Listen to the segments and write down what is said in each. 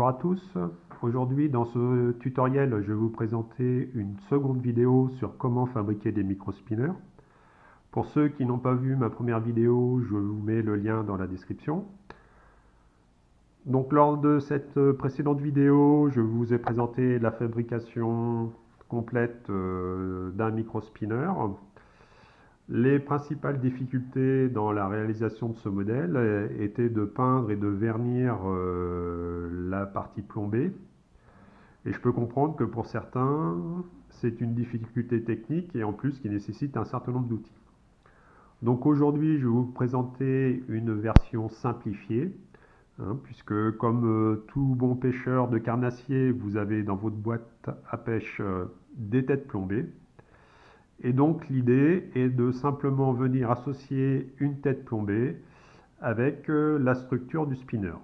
Bonjour à tous. Aujourd'hui, dans ce tutoriel, je vais vous présenter une seconde vidéo sur comment fabriquer des microspinners. Pour ceux qui n'ont pas vu ma première vidéo, je vous mets le lien dans la description. Donc, lors de cette précédente vidéo, je vous ai présenté la fabrication complète d'un microspinner. Les principales difficultés dans la réalisation de ce modèle étaient de peindre et de vernir la partie plombée. Et je peux comprendre que pour certains, c'est une difficulté technique et en plus qui nécessite un certain nombre d'outils. Donc aujourd'hui, je vais vous présenter une version simplifiée, puisque comme tout bon pêcheur de carnassier, vous avez dans votre boîte à pêche des têtes plombées. Et donc l'idée est de simplement venir associer une tête plombée avec la structure du spinner.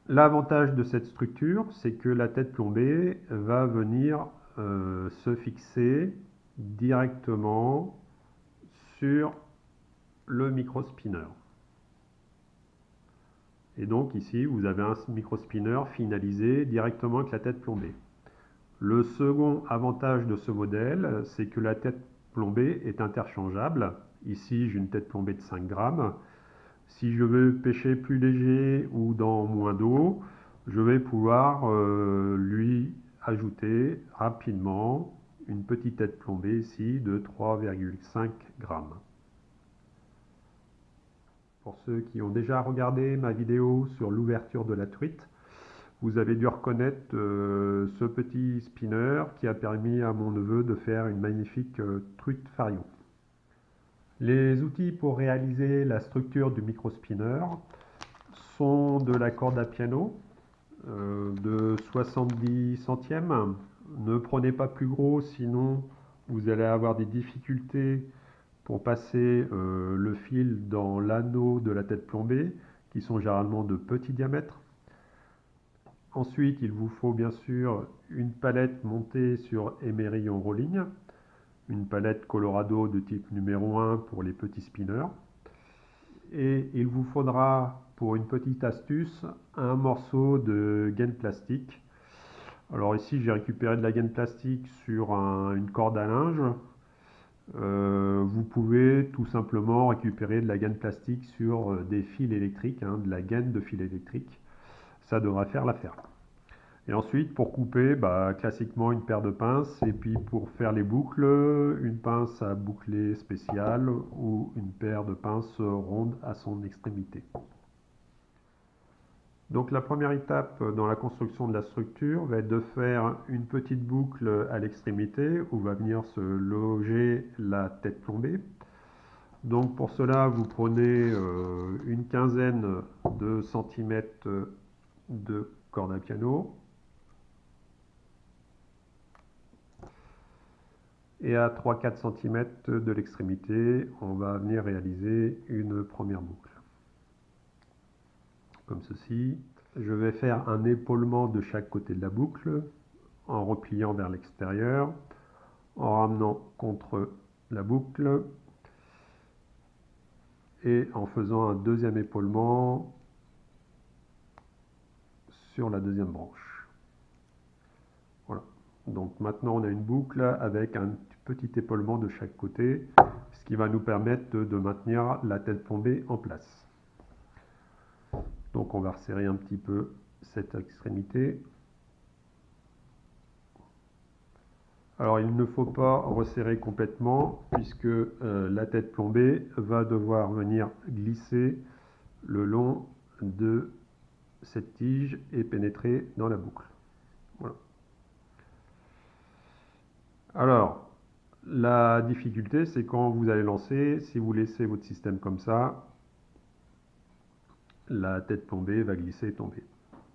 L'avantage de cette structure, c'est que la tête plombée va venir se fixer directement sur le microspinner. Et donc ici, vous avez un microspinner finalisé directement avec la tête plombée. Le second avantage de ce modèle, c'est que la tête plombée est interchangeable. Ici, j'ai une tête plombée de 5 grammes. Si je veux pêcher plus léger ou dans moins d'eau, je vais pouvoir lui ajouter rapidement une petite tête plombée ici de 3,5 grammes. Pour ceux qui ont déjà regardé ma vidéo sur l'ouverture de la truite, vous avez dû reconnaître ce petit spinner qui a permis à mon neveu de faire une magnifique truite Farion. Les outils pour réaliser la structure du microspinner sont de la corde à piano de 70 centièmes. Ne prenez pas plus gros, sinon vous allez avoir des difficultés pour passer le fil dans l'anneau de la tête plombée, qui sont généralement de petit diamètre. Ensuite, il vous faut bien sûr une palette montée sur émerillon rolling, une palette Colorado de type numéro 1 pour les petits spinners. Et il vous faudra, pour une petite astuce, un morceau de gaine plastique. Alors ici, j'ai récupéré de la gaine plastique sur une corde à linge. Vous pouvez tout simplement récupérer de la gaine plastique sur des fils électriques, de la gaine de fil électrique. Ça devrait faire l'affaire. Et ensuite, pour couper, classiquement une paire de pinces. Et puis pour faire les boucles, une pince à boucler spéciale ou une paire de pinces rondes à son extrémité. Donc la première étape dans la construction de la structure va être de faire une petite boucle à l'extrémité où va venir se loger la tête plombée. Donc pour cela, vous prenez une quinzaine de centimètres de corde à piano. Et à 3-4 cm de l'extrémité, on va venir réaliser une première boucle. Comme ceci. Je vais faire un épaulement de chaque côté de la boucle, en repliant vers l'extérieur, en ramenant contre la boucle, et en faisant un deuxième épaulement sur la deuxième branche. Voilà. Donc maintenant on a une boucle avec un petit épaulement de chaque côté, ce qui va nous permettre de maintenir la tête plombée en place. Donc on va resserrer un petit peu cette extrémité. Alors il ne faut pas resserrer complètement puisque la tête plombée va devoir venir glisser le long de cette tige et pénétrer dans la boucle. Voilà. Alors, la difficulté, c'est quand vous allez lancer, si vous laissez votre système comme ça, la tête plombée va glisser et tomber.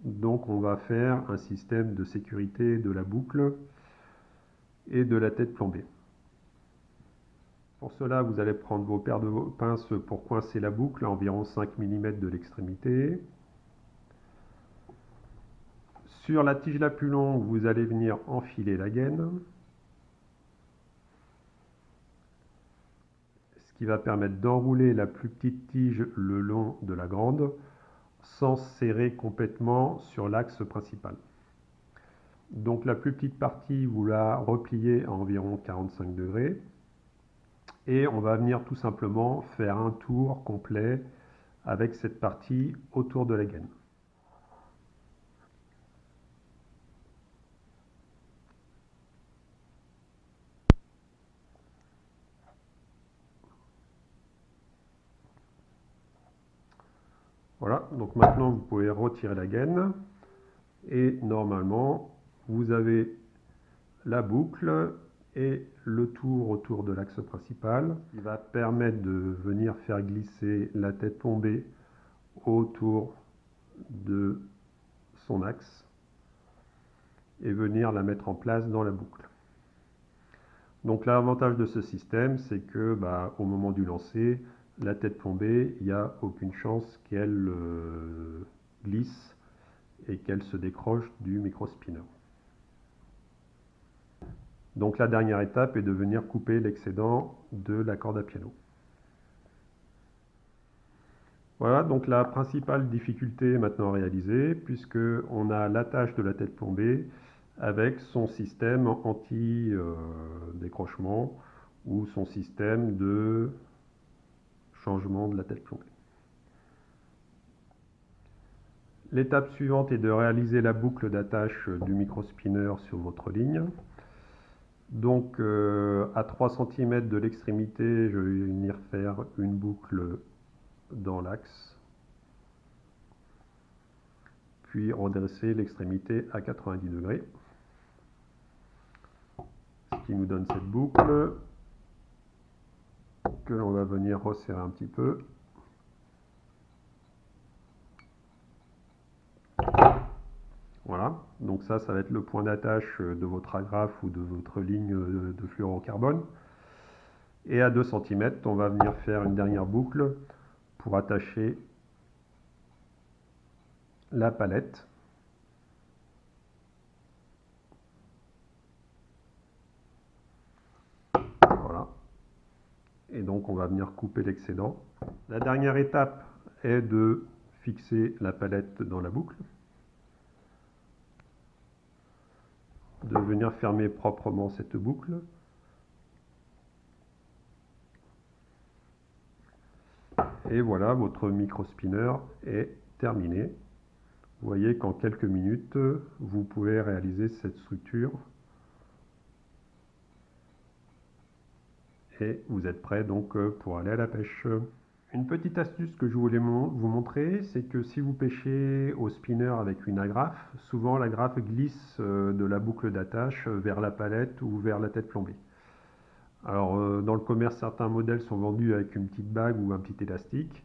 Donc on va faire un système de sécurité de la boucle et de la tête plombée. Pour cela, vous allez prendre vos paires de pinces pour coincer la boucle à environ 5 mm de l'extrémité. Sur la tige la plus longue, vous allez venir enfiler la gaine, ce qui va permettre d'enrouler la plus petite tige le long de la grande. sans serrer complètement sur l'axe principal. Donc la plus petite partie, vous la repliez à environ 45 degrés et on va venir tout simplement faire un tour complet avec cette partie autour de la gaine. Voilà, donc maintenant vous pouvez retirer la gaine et normalement vous avez la boucle et le tour autour de l'axe principal qui va permettre de venir faire glisser la tête plombée autour de son axe et venir la mettre en place dans la boucle. Donc l'avantage de ce système, c'est que au moment du lancer, la tête plombée, il n'y a aucune chance qu'elle glisse et qu'elle se décroche du micro-spinner. Donc la dernière étape est de venir couper l'excédent de la corde à piano. Voilà, donc la principale difficulté est maintenant réalisée, puisque on a l'attache de la tête plombée avec son système anti-décrochement ou son système de changement de la tête plombée. L'étape suivante est de réaliser la boucle d'attache du micro-spinner sur votre ligne. Donc à 3 cm de l'extrémité, je vais venir faire une boucle dans l'axe, puis redresser l'extrémité à 90 degrés, ce qui nous donne cette boucle que l'on va venir resserrer un petit peu. Voilà, donc ça va être le point d'attache de votre agrafe ou de votre ligne de fluorocarbone. Et à 2 cm, on va venir faire une dernière boucle pour attacher la palette. Voilà. Et donc on va venir couper l'excédent. La dernière étape est de fixer la palette dans la boucle, de venir fermer proprement cette boucle. Et voilà, votre micro-spinner est terminé. Vous voyez qu'en quelques minutes, vous pouvez réaliser cette structure. Et vous êtes prêt donc pour aller à la pêche. Une petite astuce que je voulais vous montrer, c'est que si vous pêchez au spinner avec une agrafe, souvent l'agrafe glisse de la boucle d'attache vers la palette ou vers la tête plombée. Alors dans le commerce, certains modèles sont vendus avec une petite bague ou un petit élastique.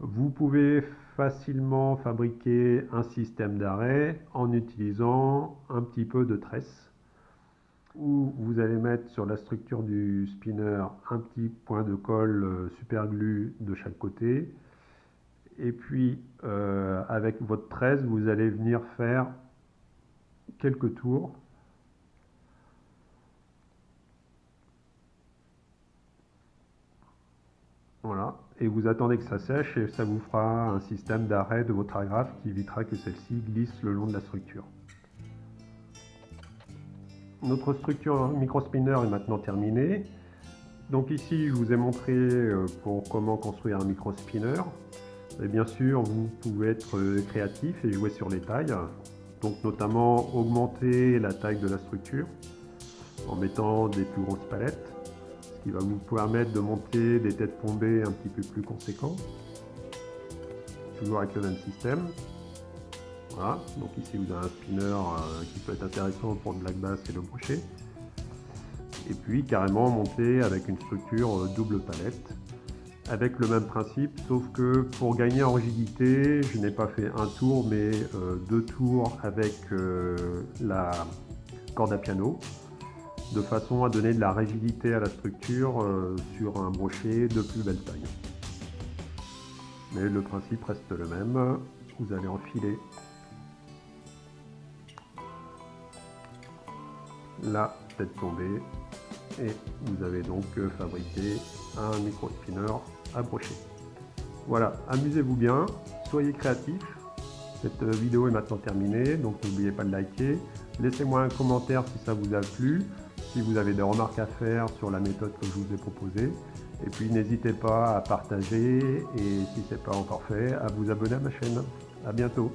Vous pouvez facilement fabriquer un système d'arrêt en utilisant un petit peu de tresse, où vous allez mettre sur la structure du spinner un petit point de colle super glue de chaque côté, et puis avec votre tresse vous allez venir faire quelques tours voilà, et vous attendez que ça sèche et ça vous fera un système d'arrêt de votre agrafe qui évitera que celle-ci glisse le long de la structure. Notre structure micro-spinner est maintenant terminée. Donc ici, je vous ai montré comment construire un micro-spinner. Et bien sûr, vous pouvez être créatif et jouer sur les tailles. Donc notamment augmenter la taille de la structure en mettant des plus grosses palettes, ce qui va vous permettre de monter des têtes plombées un petit peu plus conséquentes. Toujours avec le même système. Voilà, donc ici vous avez un spinner qui peut être intéressant pour de la basse et le brochet. Et puis carrément monter avec une structure double palette, avec le même principe, sauf que pour gagner en rigidité, je n'ai pas fait un tour, mais 2 tours avec la corde à piano, de façon à donner de la rigidité à la structure sur un brochet de plus belle taille. Mais le principe reste le même, vous allez enfiler la tête tombée et vous avez donc fabriqué un micro-spinner à brochet. Voilà, amusez-vous bien. soyez créatifs. Cette vidéo est maintenant terminée, donc n'oubliez pas de liker. Laissez-moi un commentaire si ça vous a plu, si vous avez des remarques à faire sur la méthode que je vous ai proposée. Et puis n'hésitez pas à partager et si ce n'est pas encore fait, à vous abonner à ma chaîne. À bientôt.